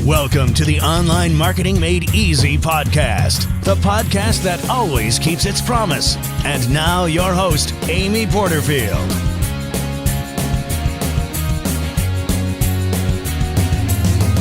Welcome to the Online Marketing Made Easy podcast, the podcast that always keeps its promise. And now your host, Amy Porterfield.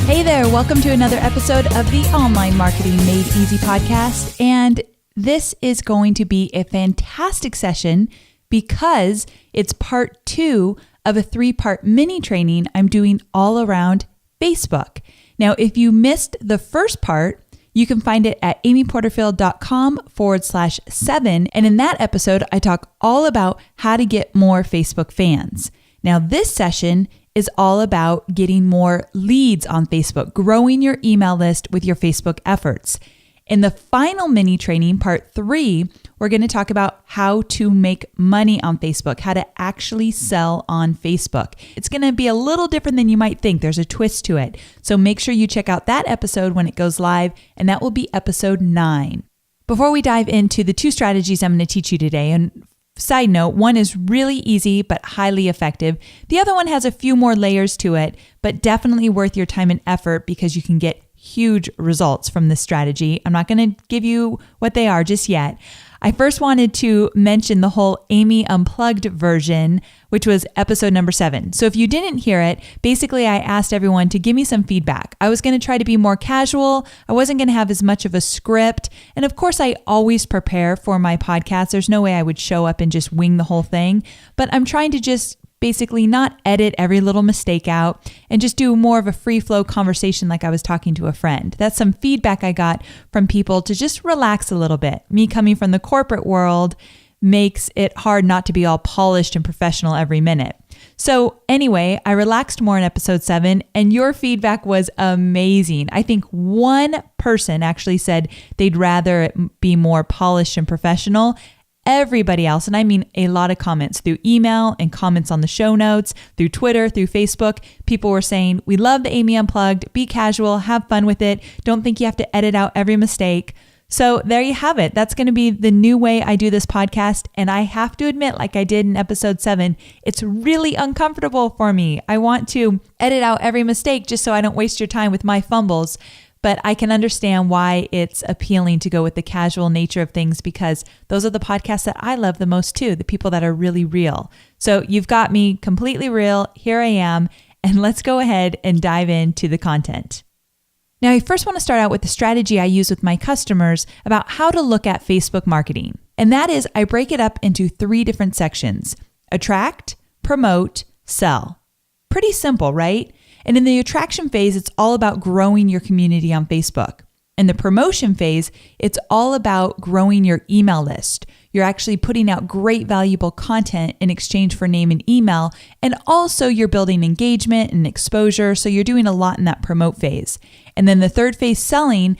Hey there, welcome to another episode of the Online Marketing Made Easy podcast. And this is going to be a fantastic session because it's part 2 of a 3-part mini training I'm doing all around Facebook. Now, if you missed the first part, you can find it at amyporterfield.com/7. And in that episode, I talk all about how to get more Facebook fans. Now, this session is all about getting more leads on Facebook, growing your email list with your Facebook efforts. In the final mini training, part 3, we're going to talk about how to make money on Facebook, how to actually sell on Facebook. It's going to be a little different than you might think. There's a twist to it. So make sure you check out that episode when it goes live, and that will be episode 9. Before we dive into the 2 strategies I'm going to teach you today, and side note, one is really easy but highly effective. The other one has a few more layers to it, but definitely worth your time and effort because you can get huge results from this strategy. I'm not going to give you what they are just yet. I first wanted to mention the whole Amy Unplugged version, which was episode number 7. So if you didn't hear it, basically I asked everyone to give me some feedback. I was going to try to be more casual. I wasn't going to have as much of a script. And of course, I always prepare for my podcast. There's no way I would show up and just wing the whole thing. But I'm trying to just basically not edit every little mistake out and just do more of a free flow conversation like I was talking to a friend. That's some feedback I got from people to just relax a little bit. Me coming from the corporate world makes it hard not to be all polished and professional every minute. So anyway, I relaxed more in episode 7 and your feedback was amazing. I think one person actually said they'd rather it be more polished and professional. Everybody else, and I mean a lot of comments through email and comments on the show notes, through Twitter, through Facebook, people were saying, we love the Amy Unplugged, be casual, have fun with it, don't think you have to edit out every mistake. So there you have it. That's going to be the new way I do this podcast. And I have to admit, like I did in episode 7, it's really uncomfortable for me. I want to edit out every mistake just so I don't waste your time with my fumbles. But I can understand why it's appealing to go with the casual nature of things because those are the podcasts that I love the most too, the people that are really real. So you've got me completely real. Here I am. And let's go ahead and dive into the content. Now, I first want to start out with the strategy I use with my customers about how to look at Facebook marketing. And that is I break it up into 3 different sections: attract, promote, sell. Pretty simple, right? And in the attraction phase, it's all about growing your community on Facebook. In the promotion phase, it's all about growing your email list. You're actually putting out great, valuable content in exchange for name and email. And also you're building engagement and exposure. So you're doing a lot in that promote phase. And then the third phase, selling,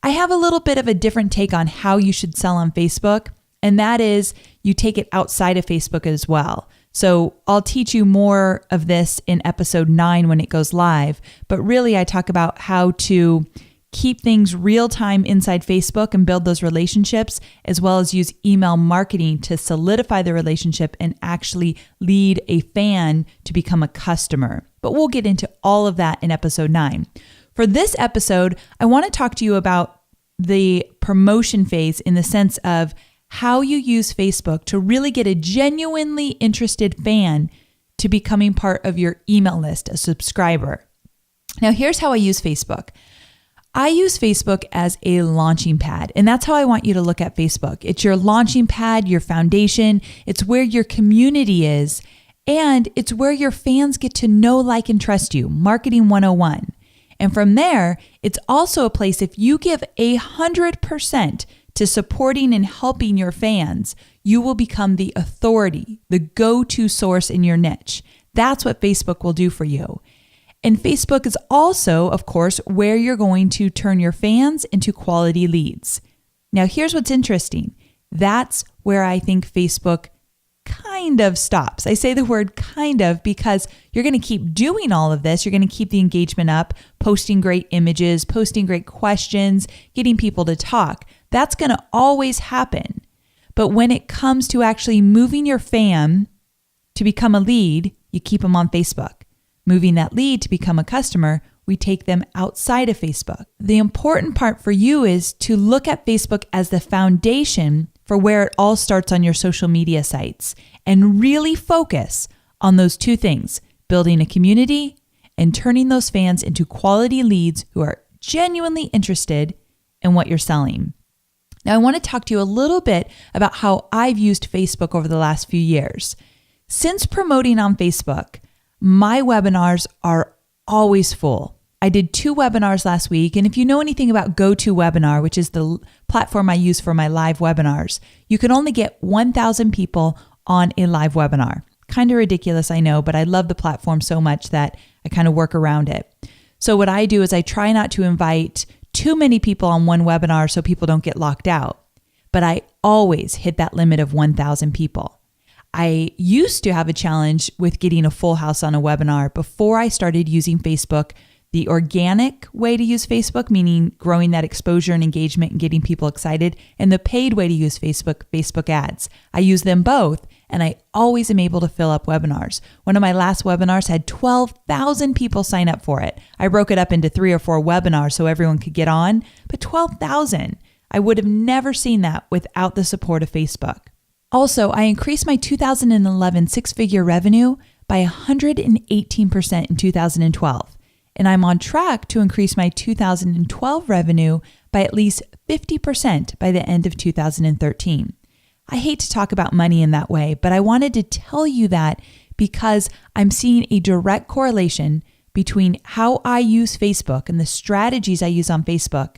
I have a little bit of a different take on how you should sell on Facebook. And that is you take it outside of Facebook as well. So I'll teach you more of this in episode 9 when it goes live. But really, I talk about how to keep things real time inside Facebook and build those relationships, as well as use email marketing to solidify the relationship and actually lead a fan to become a customer. But we'll get into all of that in episode 9. For this episode, I want to talk to you about the promotion phase in the sense of how you use Facebook to really get a genuinely interested fan to becoming part of your email list, a subscriber. Now, here's how I use Facebook. I use Facebook as a launching pad, and that's how I want you to look at Facebook. It's your launching pad, your foundation. It's where your community is, and it's where your fans get to know, like, and trust you. Marketing 101. And from there, it's also a place if you give 100% to supporting and helping your fans, you will become the authority, the go-to source in your niche. That's what Facebook will do for you. And Facebook is also, of course, where you're going to turn your fans into quality leads. Now, here's what's interesting. That's where I think Facebook kind of stops. I say the word kind of because you're going to keep doing all of this. You're going to keep the engagement up, posting great images, posting great questions, getting people to talk. That's going to always happen. But when it comes to actually moving your fan to become a lead, you keep them on Facebook. Moving that lead to become a customer, we take them outside of Facebook. The important part for you is to look at Facebook as the foundation for where it all starts on your social media sites and really focus on those two things, building a community and turning those fans into quality leads who are genuinely interested in what you're selling. Now, I want to talk to you a little bit about how I've used Facebook over the last few years. Since promoting on Facebook, my webinars are always full. I did 2 webinars last week, and if you know anything about GoToWebinar, which is the platform I use for my live webinars, you can only get 1,000 people on a live webinar. Kind of ridiculous, I know, but I love the platform so much that I kind of work around it. So what I do is I try not to invite too many people on one webinar so people don't get locked out, but I always hit that limit of 1,000 people. I used to have a challenge with getting a full house on a webinar before I started using Facebook, the organic way to use Facebook, meaning growing that exposure and engagement and getting people excited, and the paid way to use Facebook ads. I use them both, and I always am able to fill up webinars. One of my last webinars had 12,000 people sign up for it. I broke it up into 3 or 4 webinars so everyone could get on, but 12,000. I would have never seen that without the support of Facebook. Also, I increased my 2011 six-figure revenue by 118% in 2012. And I'm on track to increase my 2012 revenue by at least 50% by the end of 2013. I hate to talk about money in that way, but I wanted to tell you that because I'm seeing a direct correlation between how I use Facebook and the strategies I use on Facebook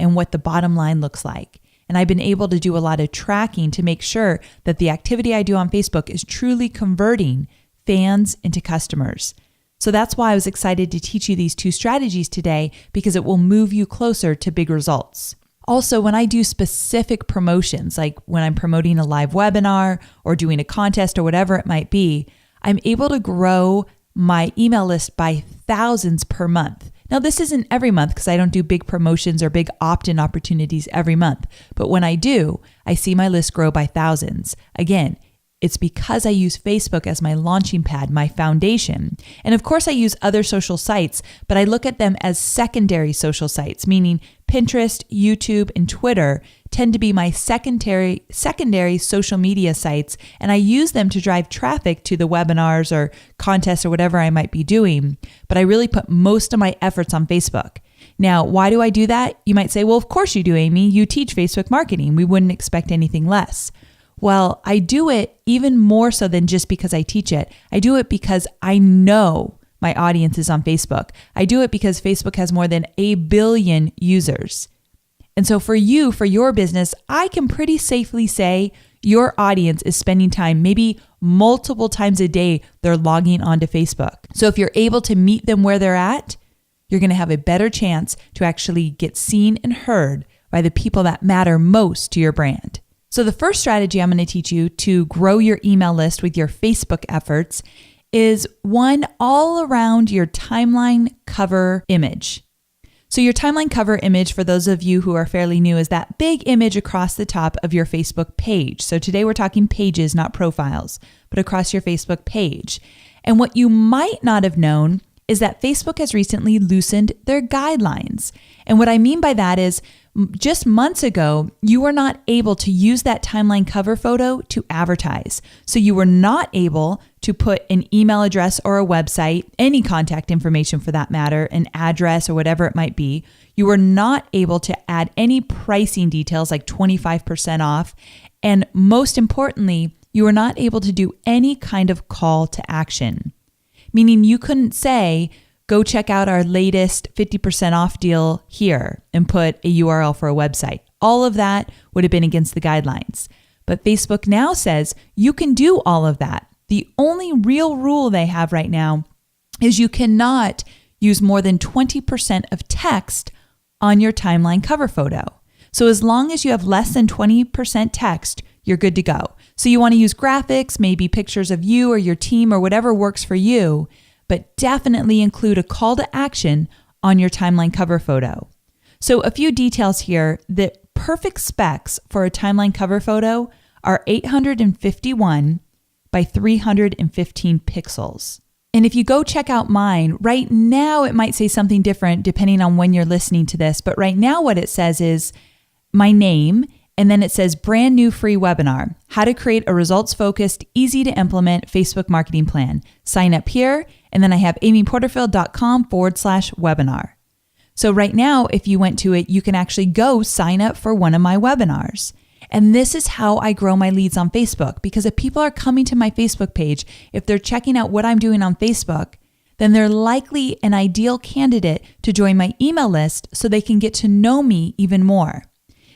and what the bottom line looks like. And I've been able to do a lot of tracking to make sure that the activity I do on Facebook is truly converting fans into customers. So that's why I was excited to teach you these 2 strategies today, because it will move you closer to big results. Also, when I do specific promotions, like when I'm promoting a live webinar or doing a contest or whatever it might be, I'm able to grow my email list by thousands per month. Now, this isn't every month because I don't do big promotions or big opt-in opportunities every month. But when I do, I see my list grow by thousands. Again, it's because I use Facebook as my launching pad, my foundation. And of course I use other social sites, but I look at them as secondary social sites, meaning Pinterest, YouTube, and Twitter tend to be my secondary social media sites. And I use them to drive traffic to the webinars or contests or whatever I might be doing. But I really put most of my efforts on Facebook. Now, why do I do that? You might say, well, of course you do, Amy. You teach Facebook marketing. We wouldn't expect anything less. Well, I do it even more so than just because I teach it. I do it because I know my audience is on Facebook. I do it because Facebook has more than 1 billion users. And so for you, for your business, I can pretty safely say your audience is spending time, maybe multiple times a day, they're logging onto Facebook. So if you're able to meet them where they're at, you're going to have a better chance to actually get seen and heard by the people that matter most to your brand. So the first strategy I'm going to teach you to grow your email list with your Facebook efforts is one all around your timeline cover image. So your timeline cover image, for those of you who are fairly new, is that big image across the top of your Facebook page. So today we're talking pages, not profiles, but across your Facebook page. And what you might not have known is that Facebook has recently loosened their guidelines. And what I mean by that is just months ago, you were not able to use that timeline cover photo to advertise. So you were not able to put an email address or a website, any contact information for that matter, an address or whatever it might be. You were not able to add any pricing details like 25% off. And most importantly, you were not able to do any kind of call to action. Meaning you couldn't say, go check out our latest 50% off deal here and put a URL for a website. All of that would have been against the guidelines. But Facebook now says you can do all of that. The only real rule they have right now is you cannot use more than 20% of text on your timeline cover photo. So as long as you have less than 20% text, you're good to go. So you want to use graphics, maybe pictures of you or your team or whatever works for you, but definitely include a call to action on your timeline cover photo. So a few details here. The perfect specs for a timeline cover photo are 851 by 315 pixels. And if you go check out mine, right now it might say something different depending on when you're listening to this. But right now what it says is my name, and then it says brand new free webinar, how to create a results-focused, easy to implement Facebook marketing plan. Sign up here. And then I have amyporterfield.com/webinar. So right now, if you went to it, you can actually go sign up for one of my webinars. And this is how I grow my leads on Facebook, because if people are coming to my Facebook page, if they're checking out what I'm doing on Facebook, then they're likely an ideal candidate to join my email list so they can get to know me even more.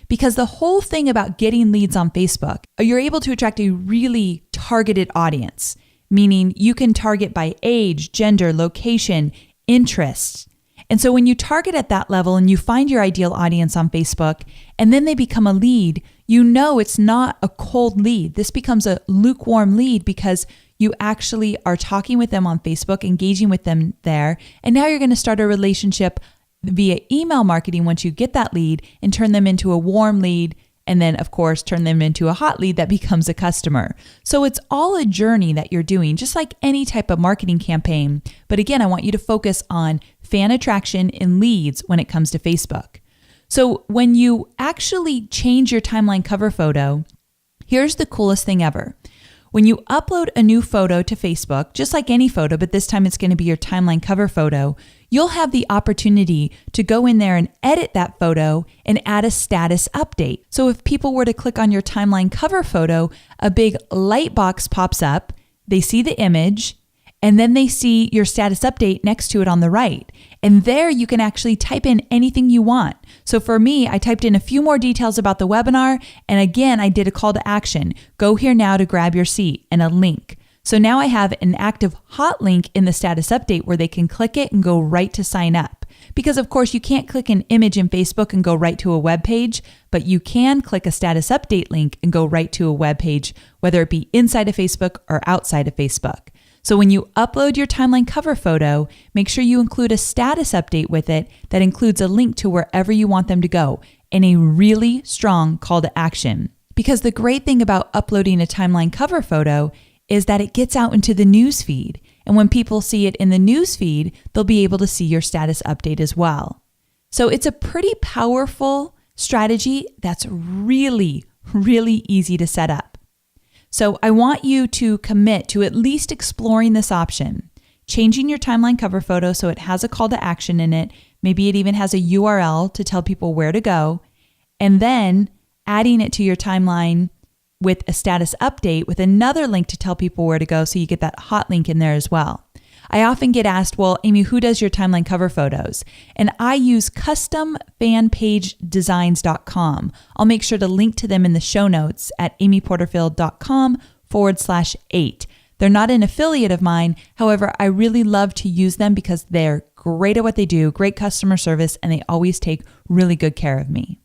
Because the whole thing about getting leads on Facebook, you're able to attract a really targeted audience, meaning you can target by age, gender, location, interests. And so when you target at that level and you find your ideal audience on Facebook and then they become a lead, you know it's not a cold lead. This becomes a lukewarm lead because you actually are talking with them on Facebook, engaging with them there, and now you're going to start a relationship via email marketing once you get that lead and turn them into a warm lead, and then of course turn them into a hot lead that becomes a customer. So it's all a journey that you're doing, just like any type of marketing campaign. But again, I want you to focus on fan attraction and leads when it comes to Facebook. So when you actually change your timeline cover photo, here's the coolest thing ever. When you upload a new photo to Facebook, just like any photo, but this time it's going to be your timeline cover photo, you'll have the opportunity to go in there and edit that photo and add a status update. So if people were to click on your timeline cover photo, a big light box pops up, they see the image, and then they see your status update next to it on the right. And there you can actually type in anything you want. So for me, I typed in a few more details about the webinar. And again, I did a call to action. Go here now to grab your seat and a link. So now I have an active hot link in the status update where they can click it and go right to sign up. Because of course you can't click an image in Facebook and go right to a web page, but you can click a status update link and go right to a web page, whether it be inside of Facebook or outside of Facebook. So when you upload your timeline cover photo, make sure you include a status update with it that includes a link to wherever you want them to go and a really strong call to action. Because the great thing about uploading a timeline cover photo is that it gets out into the news feed. And when people see it in the news feed, they'll be able to see your status update as well. So it's a pretty powerful strategy that's really, really easy to set up. So I want you to commit to at least exploring this option, changing your timeline cover photo so it has a call to action in it. Maybe it even has a URL to tell people where to go, and then adding it to your timeline with a status update with another link to tell people where to go so you get that hot link in there as well. I often get asked, well, Amy, who does your timeline cover photos? And I use customfanpagedesigns.com. I'll make sure to link to them in the show notes at amyporterfield.com/8. They're not an affiliate of mine. However, I really love to use them because they're great at what they do, great customer service, and they always take really good care of me.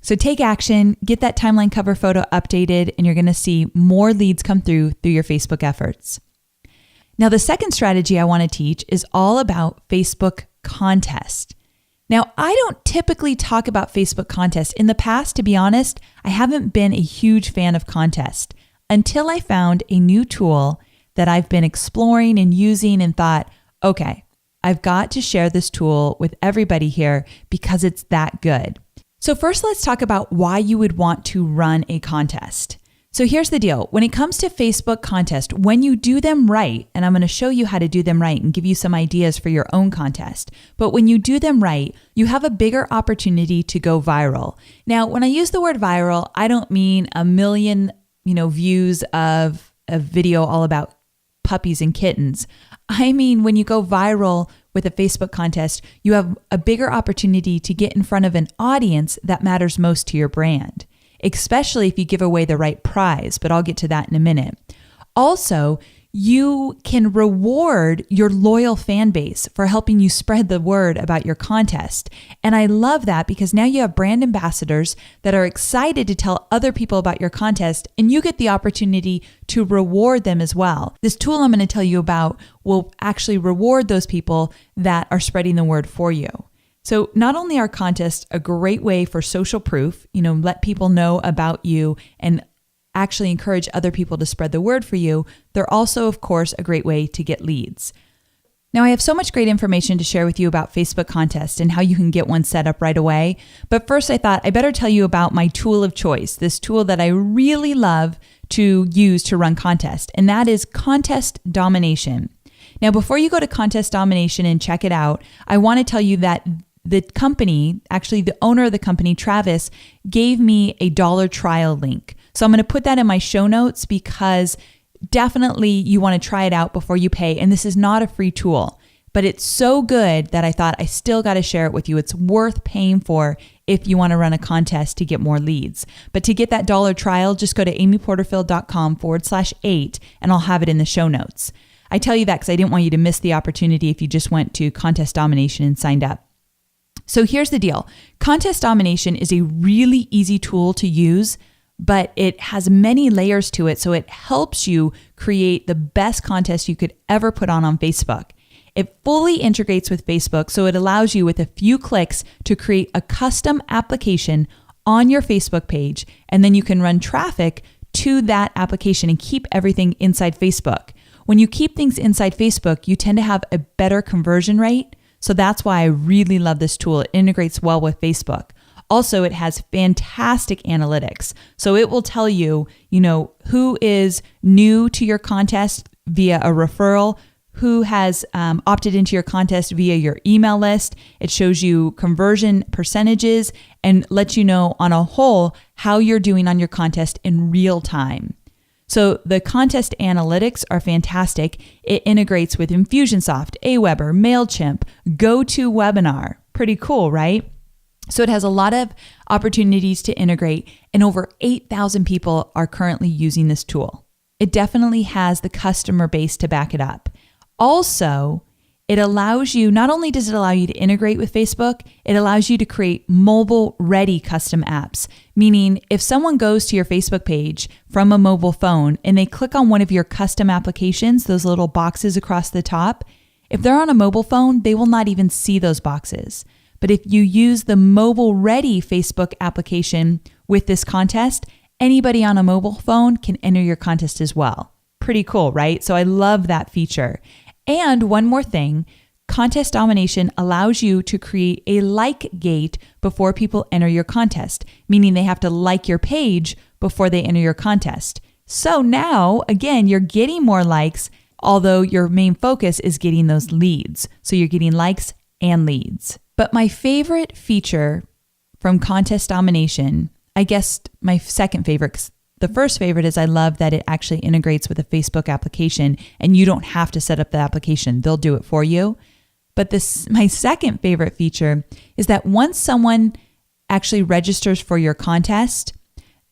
So take action, get that timeline cover photo updated, and you're going to see more leads come through your Facebook efforts. Now, the second strategy I want to teach is all about Facebook contests. Now, I don't typically talk about Facebook contests. In the past, to be honest, I haven't been a huge fan of contests until I found a new tool that I've been exploring and using and thought, okay, I've got to share this tool with everybody here because it's that good. So first, let's talk about why you would want to run a contest. So here's the deal. When it comes to Facebook contests, when you do them right, and I'm going to show you how to do them right and give you some ideas for your own contest, but when you do them right, you have a bigger opportunity to go viral. Now, when I use the word viral, I don't mean a million, views of a video all about puppies and kittens. I mean, when you go viral with a Facebook contest, you have a bigger opportunity to get in front of an audience that matters most to your brand, especially if you give away the right prize, but I'll get to that in a minute. Also, you can reward your loyal fan base for helping you spread the word about your contest. And I love that because now you have brand ambassadors that are excited to tell other people about your contest, and you get the opportunity to reward them as well. This tool I'm going to tell you about will actually reward those people that are spreading the word for you. So not only are contests a great way for social proof, let people know about you and actually encourage other people to spread the word for you, they're also, of course, a great way to get leads. Now, I have so much great information to share with you about Facebook contests and how you can get one set up right away. But first, I thought I better tell you about my tool of choice, this tool that I really love to use to run contests, and that is Contest Domination. Now, before you go to Contest Domination and check it out, I want to tell you that the company, actually the owner of the company, Travis, gave me a $1 trial link. So I'm going to put that in my show notes because definitely you want to try it out before you pay. And this is not a free tool, but it's so good that I thought I still got to share it with you. It's worth paying for if you want to run a contest to get more leads. But to get that $1 trial, just go to amyporterfield.com/8 and I'll have it in the show notes. I tell you that because I didn't want you to miss the opportunity if you just went to Contest Domination and signed up. So here's the deal. Contest Domination is a really easy tool to use, but it has many layers to it, so it helps you create the best contest you could ever put on Facebook. It fully integrates with Facebook, so it allows you with a few clicks to create a custom application on your Facebook page, and then you can run traffic to that application and keep everything inside Facebook. When you keep things inside Facebook, you tend to have a better conversion rate, so that's why I really love this tool. It integrates well with Facebook. Also, it has fantastic analytics. So it will tell you, who is new to your contest via a referral, who has opted into your contest via your email list. It shows you conversion percentages and lets you know on a whole how you're doing on your contest in real time. So the contest analytics are fantastic. It integrates with Infusionsoft, Aweber, MailChimp, GoToWebinar. Pretty cool, right? So it has a lot of opportunities to integrate, and over 8,000 people are currently using this tool. It definitely has the customer base to back it up. Also, it allows you, not only does it allow you to integrate with Facebook, it allows you to create mobile-ready custom apps, meaning if someone goes to your Facebook page from a mobile phone and they click on one of your custom applications, those little boxes across the top, if they're on a mobile phone, they will not even see those boxes. But if you use the mobile-ready Facebook application with this contest, anybody on a mobile phone can enter your contest as well. Pretty cool, right? So I love that feature. And one more thing, Contest Domination allows you to create a like gate before people enter your contest, meaning they have to like your page before they enter your contest. So now, again, you're getting more likes, although your main focus is getting those leads. So you're getting likes and leads. But my favorite feature from Contest Domination, I guess my second favorite, 'cause the first favorite is I love that it actually integrates with a Facebook application and you don't have to set up the application. They'll do it for you. But my second favorite feature is that once someone actually registers for your contest,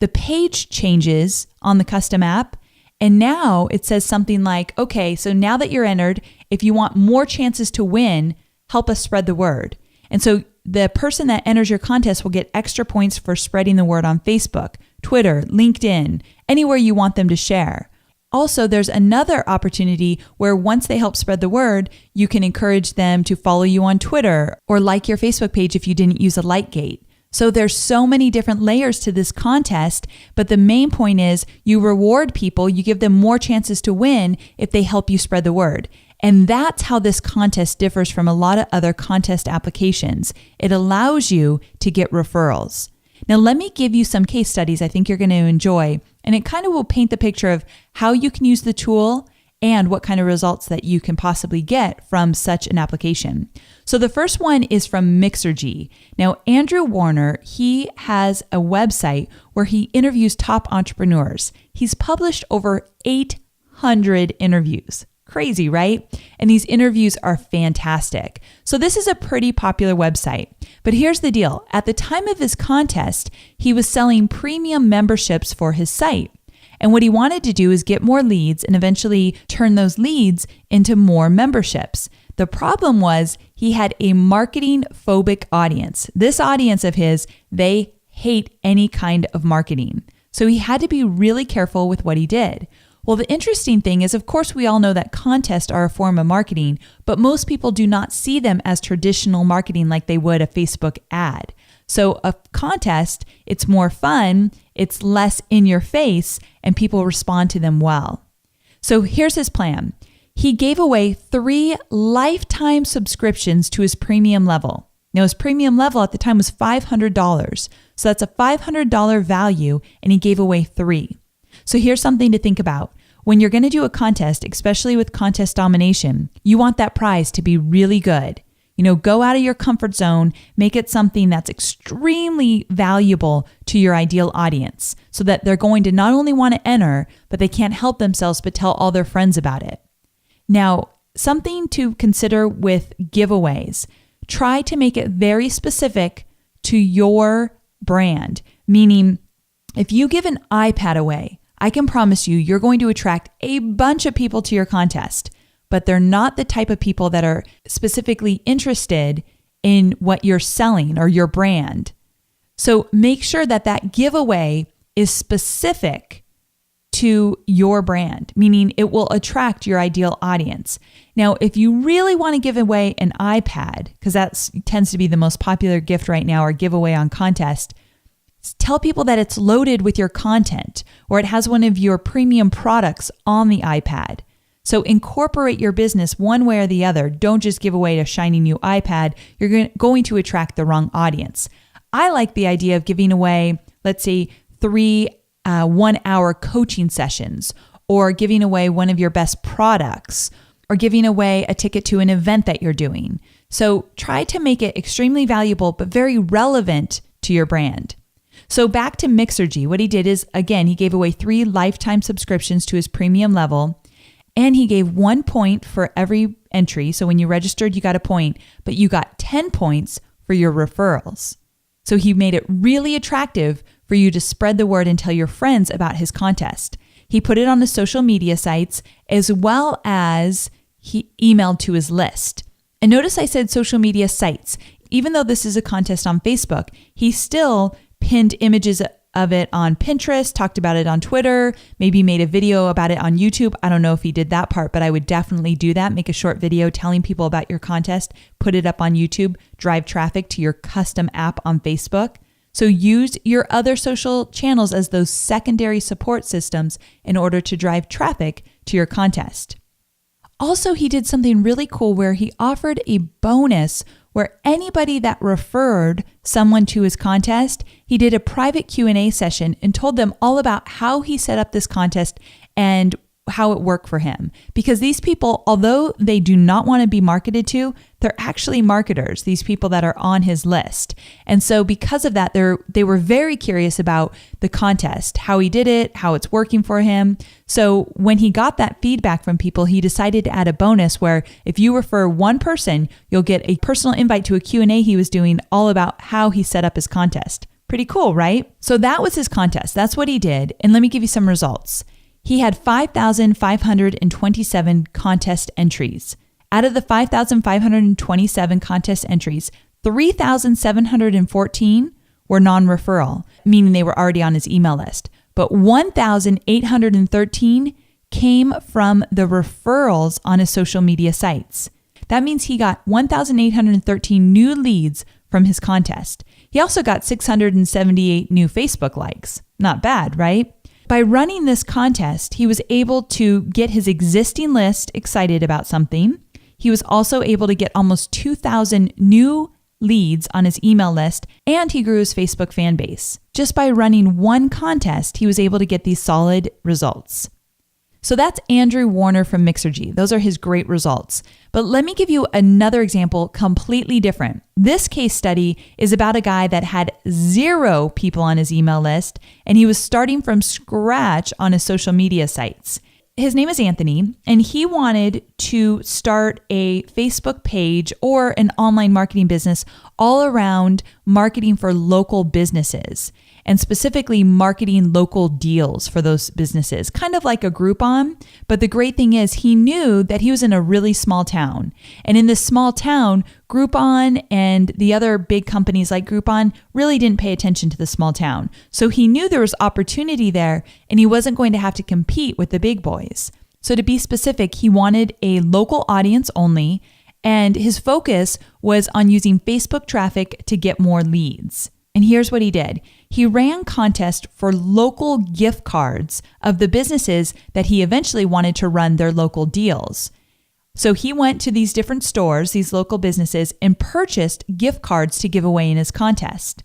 the page changes on the custom app. And now it says something like, okay, so now that you're entered, if you want more chances to win, help us spread the word. And so the person that enters your contest will get extra points for spreading the word on Facebook, Twitter, LinkedIn, anywhere you want them to share. Also, there's another opportunity where once they help spread the word, you can encourage them to follow you on Twitter or like your Facebook page if you didn't use a like gate. So there's so many different layers to this contest, but the main point is you reward people, you give them more chances to win if they help you spread the word. And that's how this contest differs from a lot of other contest applications. It allows you to get referrals. Now, let me give you some case studies I think you're going to enjoy, and it kind of will paint the picture of how you can use the tool and what kind of results that you can possibly get from such an application. So the first one is from Mixergy. Now, Andrew Warner, he has a website where he interviews top entrepreneurs. He's published over 800 interviews. Crazy, right? And these interviews are fantastic. So this is a pretty popular website. But here's the deal. At the time of his contest, he was selling premium memberships for his site. And what he wanted to do is get more leads and eventually turn those leads into more memberships. The problem was he had a marketing phobic audience. This audience of his, they hate any kind of marketing. So he had to be really careful with what he did. Well, the interesting thing is, of course, we all know that contests are a form of marketing, but most people do not see them as traditional marketing like they would a Facebook ad. So a contest, it's more fun, it's less in your face, and people respond to them well. So here's his plan. He gave away 3 lifetime subscriptions to his premium level. Now his premium level at the time was $500. So that's a $500 value, and he gave away 3. So here's something to think about. When you're going to do a contest, especially with contest domination, you want that prize to be really good. Go out of your comfort zone, make it something that's extremely valuable to your ideal audience so that they're going to not only want to enter, but they can't help themselves but tell all their friends about it. Now, something to consider with giveaways, try to make it very specific to your brand, meaning if you give an iPad away, I can promise you're going to attract a bunch of people to your contest, but they're not the type of people that are specifically interested in what you're selling or your brand. So make sure that that giveaway is specific to your brand, meaning it will attract your ideal audience. Now, if you really want to give away an iPad, because that tends to be the most popular gift right now or giveaway on contest, tell people that it's loaded with your content or it has one of your premium products on the iPad. So incorporate your business one way or the other. Don't just give away a shiny new iPad. You're going to attract the wrong audience. I like the idea of giving away, let's say, 3 1-hour coaching sessions, or giving away one of your best products, or giving away a ticket to an event that you're doing. So try to make it extremely valuable, but very relevant to your brand. So back to Mixergy, what he did is, again, he gave away 3 lifetime subscriptions to his premium level, and he gave 1 point for every entry. So when you registered, you got a point, but you got 10 points for your referrals. So he made it really attractive for you to spread the word and tell your friends about his contest. He put it on the social media sites as well as he emailed to his list. And notice I said social media sites. Even though this is a contest on Facebook, he still pinned images of it on Pinterest, talked about it on Twitter, maybe made a video about it on YouTube. I don't know if he did that part, but I would definitely do that. Make a short video telling people about your contest, put it up on YouTube, drive traffic to your custom app on Facebook. So use your other social channels as those secondary support systems in order to drive traffic to your contest. Also, he did something really cool where he offered a bonus where anybody that referred someone to his contest, he did a private Q&A session and told them all about how he set up this contest and how it worked for him. Because these people, although they do not want to be marketed to, they're actually marketers, these people that are on his list. And so because of that, they were very curious about the contest, how he did it, how it's working for him. So when he got that feedback from people, he decided to add a bonus where if you refer one person, you'll get a personal invite to a Q&A he was doing all about how he set up his contest. Pretty cool, right? So that was his contest. That's what he did. And let me give you some results. He had 5,527 contest entries. Out of the 5,527 contest entries, 3,714 were non-referral, meaning they were already on his email list. But 1,813 came from the referrals on his social media sites. That means he got 1,813 new leads from his contest. He also got 678 new Facebook likes. Not bad, right? By running this contest, he was able to get his existing list excited about something. He was also able to get almost 2,000 new leads on his email list, and he grew his Facebook fan base. Just by running one contest, he was able to get these solid results. So that's Andrew Warner from Mixergy. Those are his great results. But let me give you another example, completely different. This case study is about a guy that had 0 people on his email list, and he was starting from scratch on his social media sites. His name is Anthony, and he wanted to start a Facebook page or an online marketing business all around marketing for local businesses, and specifically marketing local deals for those businesses, kind of like a Groupon. But the great thing is he knew that he was in a really small town. And in this small town, Groupon and the other big companies like Groupon really didn't pay attention to the small town. So he knew there was opportunity there and he wasn't going to have to compete with the big boys. So to be specific, he wanted a local audience only, and his focus was on using Facebook traffic to get more leads. And here's what he did. He ran contests for local gift cards of the businesses that he eventually wanted to run their local deals. So he went to these different stores, these local businesses, and purchased gift cards to give away in his contest.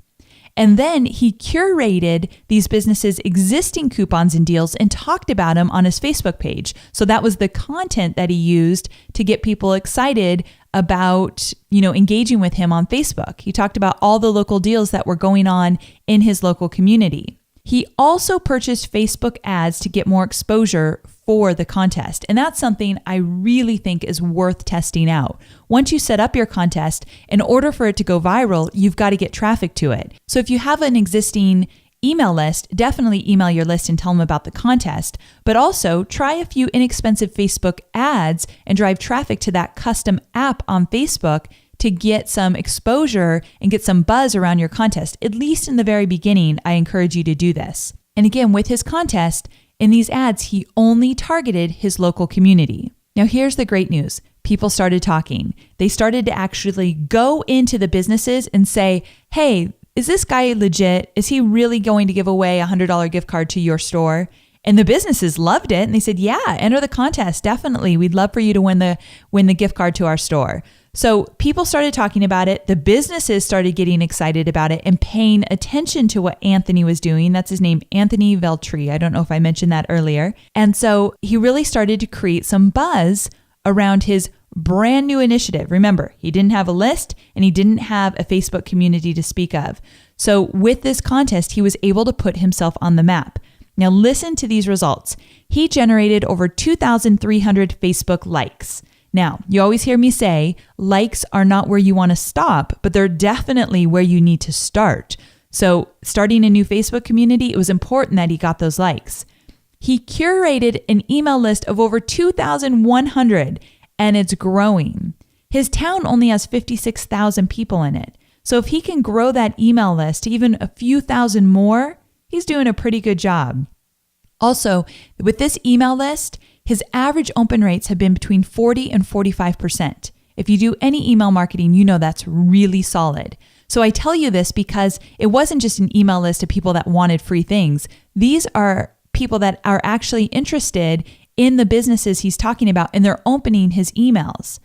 And then he curated these businesses' existing coupons and deals and talked about them on his Facebook page. So that was the content that he used to get people excited about, engaging with him on Facebook. He talked about all the local deals that were going on in his local community. He also purchased Facebook ads to get more exposure for the contest. And that's something I really think is worth testing out. Once you set up your contest, in order for it to go viral, you've got to get traffic to it. So if you have an existing email list, definitely email your list and tell them about the contest, but also try a few inexpensive Facebook ads and drive traffic to that custom app on Facebook to get some exposure and get some buzz around your contest. At least in the very beginning, I encourage you to do this. And again, with his contest, in these ads, he only targeted his local community. Now, here's the great news. People started talking. They started to actually go into the businesses and say, hey, is this guy legit? Is he really going to give away a $100 gift card to your store? And the businesses loved it. And they said, yeah, enter the contest. Definitely. We'd love for you to win the gift card to our store. So people started talking about it. The businesses started getting excited about it and paying attention to what Anthony was doing. That's his name, Anthony Veltri. I don't know if I mentioned that earlier. And so he really started to create some buzz around his brand new initiative. Remember, he didn't have a list and he didn't have a Facebook community to speak of. So with this contest, he was able to put himself on the map. Now listen to these results. He generated over 2,300 Facebook likes. Now, you always hear me say, likes are not where you want to stop, but they're definitely where you need to start. So starting a new Facebook community, it was important that he got those likes. He curated an email list of over 2,100, and it's growing. His town only has 56,000 people in it. So if he can grow that email list to even a few thousand more, he's doing a pretty good job. Also, with this email list, his average open rates have been between 40 and 45%. If you do any email marketing, you know that's really solid. So I tell you this because it wasn't just an email list of people that wanted free things. These are people that are actually interested in the businesses he's talking about, and they're opening his emails.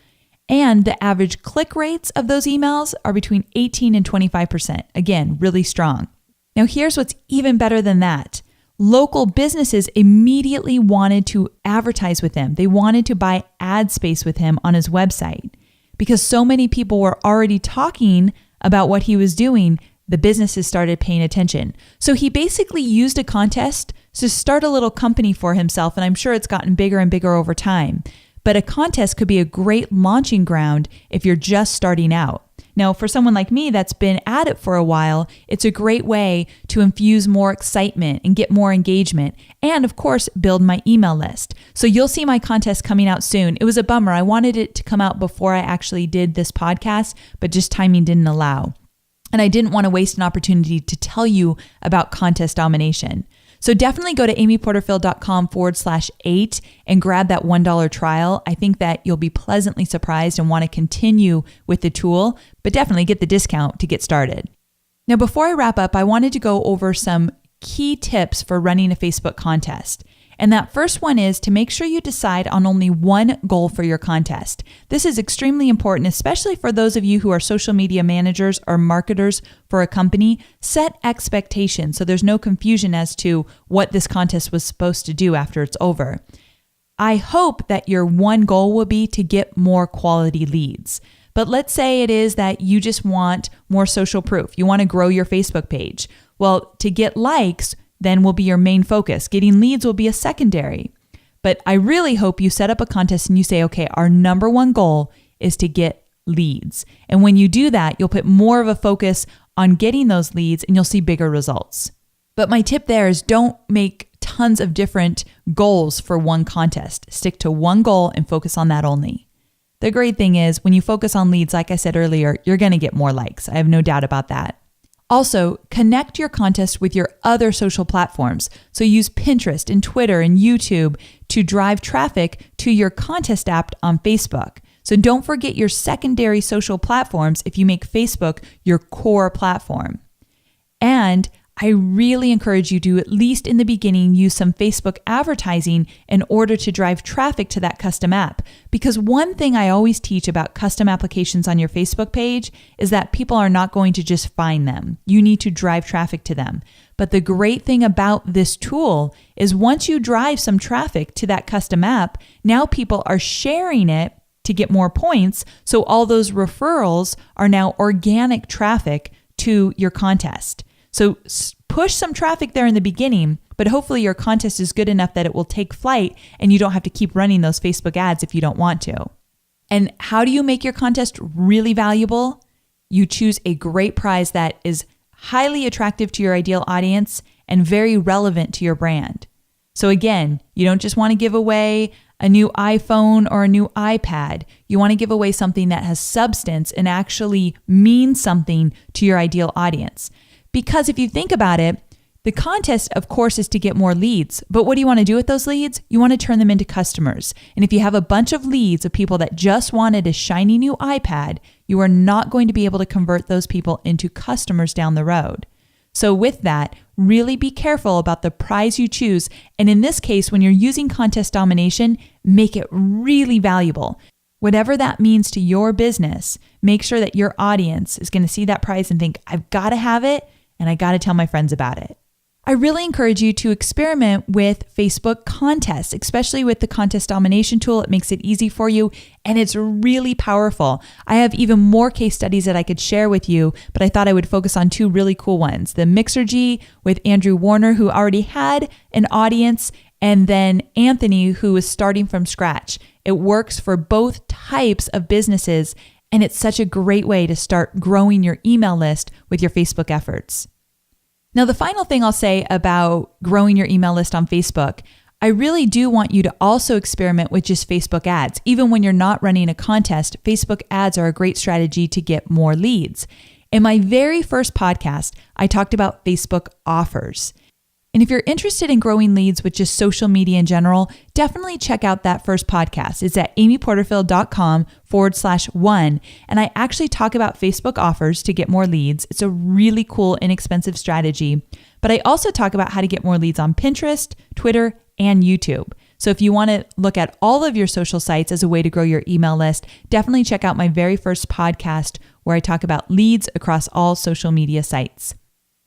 And the average click rates of those emails are between 18 and 25%. Again, really strong. Now here's what's even better than that. Local businesses immediately wanted to advertise with him. They wanted to buy ad space with him on his website. Because so many people were already talking about what he was doing, the businesses started paying attention. So he basically used a contest to start a little company for himself, and I'm sure it's gotten bigger and bigger over time. But a contest could be a great launching ground if you're just starting out. Now, for someone like me that's been at it for a while, it's a great way to infuse more excitement and get more engagement and, of course, build my email list. So you'll see my contest coming out soon. It was a bummer. I wanted it to come out before I actually did this podcast, but just timing didn't allow. And I didn't want to waste an opportunity to tell you about Contest Domination. So definitely go to amyporterfield.com/8 and grab that $1 trial. I think that you'll be pleasantly surprised and want to continue with the tool, but definitely get the discount to get started. Now, before I wrap up, I wanted to go over some key tips for running a Facebook contest. And that first one is to make sure you decide on only one goal for your contest. This is extremely important, especially for those of you who are social media managers or marketers for a company. Set expectations so there's no confusion as to what this contest was supposed to do after it's over. I hope that your one goal will be to get more quality leads. But let's say it is that you just want more social proof. You want to grow your Facebook page. Well, to get likes then will be your main focus. Getting leads will be a secondary. But I really hope you set up a contest and you say, okay, our number one goal is to get leads. And when you do that, you'll put more of a focus on getting those leads and you'll see bigger results. But my tip there is don't make tons of different goals for one contest. Stick to one goal and focus on that only. The great thing is when you focus on leads, like I said earlier, you're going to get more likes. I have no doubt about that. Also, connect your contest with your other social platforms. So use Pinterest and Twitter and YouTube to drive traffic to your contest app on Facebook. So don't forget your secondary social platforms if you make Facebook your core platform. And I really encourage you to, at least in the beginning, use some Facebook advertising in order to drive traffic to that custom app. Because one thing I always teach about custom applications on your Facebook page is that people are not going to just find them. You need to drive traffic to them. But the great thing about this tool is once you drive some traffic to that custom app, now people are sharing it to get more points. So all those referrals are now organic traffic to your contest. So push some traffic there in the beginning, but hopefully your contest is good enough that it will take flight and you don't have to keep running those Facebook ads if you don't want to. And how do you make your contest really valuable? You choose a great prize that is highly attractive to your ideal audience and very relevant to your brand. So again, you don't just want to give away a new iPhone or a new iPad. You want to give away something that has substance and actually means something to your ideal audience. Because if you think about it, the contest, of course, is to get more leads. But what do you want to do with those leads? You want to turn them into customers. And if you have a bunch of leads of people that just wanted a shiny new iPad, you are not going to be able to convert those people into customers down the road. So with that, really be careful about the prize you choose. And in this case, when you're using contest domination, make it really valuable. Whatever that means to your business, make sure that your audience is going to see that prize and think, I've got to have it. And I got to tell my friends about it. I really encourage you to experiment with Facebook contests, especially with the contest domination tool. It makes it easy for you and it's really powerful. I have even more case studies that I could share with you, but I thought I would focus on two really cool ones. The Mixergy with Andrew Warner, who already had an audience, and then Anthony, who is starting from scratch. It works for both types of businesses. And it's such a great way to start growing your email list with your Facebook efforts. Now, the final thing I'll say about growing your email list on Facebook, I really do want you to also experiment with just Facebook ads. Even when you're not running a contest, Facebook ads are a great strategy to get more leads. In my very first podcast, I talked about Facebook offers. And if you're interested in growing leads with just social media in general, definitely check out that first podcast. It's at amyporterfield.com/1. And I actually talk about Facebook offers to get more leads. It's a really cool, inexpensive strategy. But I also talk about how to get more leads on Pinterest, Twitter, and YouTube. So if you want to look at all of your social sites as a way to grow your email list, definitely check out my very first podcast where I talk about leads across all social media sites.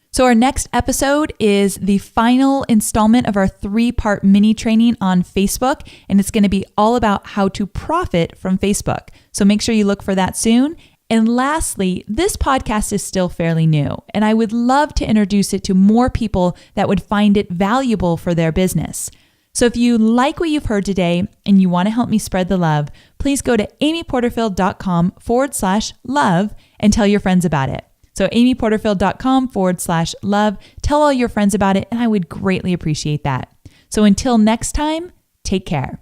So our next episode is the final installment of our 3-part mini training on Facebook, and it's going to be all about how to profit from Facebook. So make sure you look for that soon. And lastly, this podcast is still fairly new, and I would love to introduce it to more people that would find it valuable for their business. So if you like what you've heard today and you want to help me spread the love, please go to amyporterfield.com/love and tell your friends about it. So amyporterfield.com/love. Tell all your friends about it, and I would greatly appreciate that. So until next time, take care.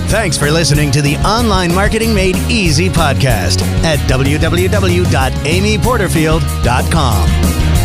Thanks for listening to the Online Marketing Made Easy podcast at www.amyporterfield.com.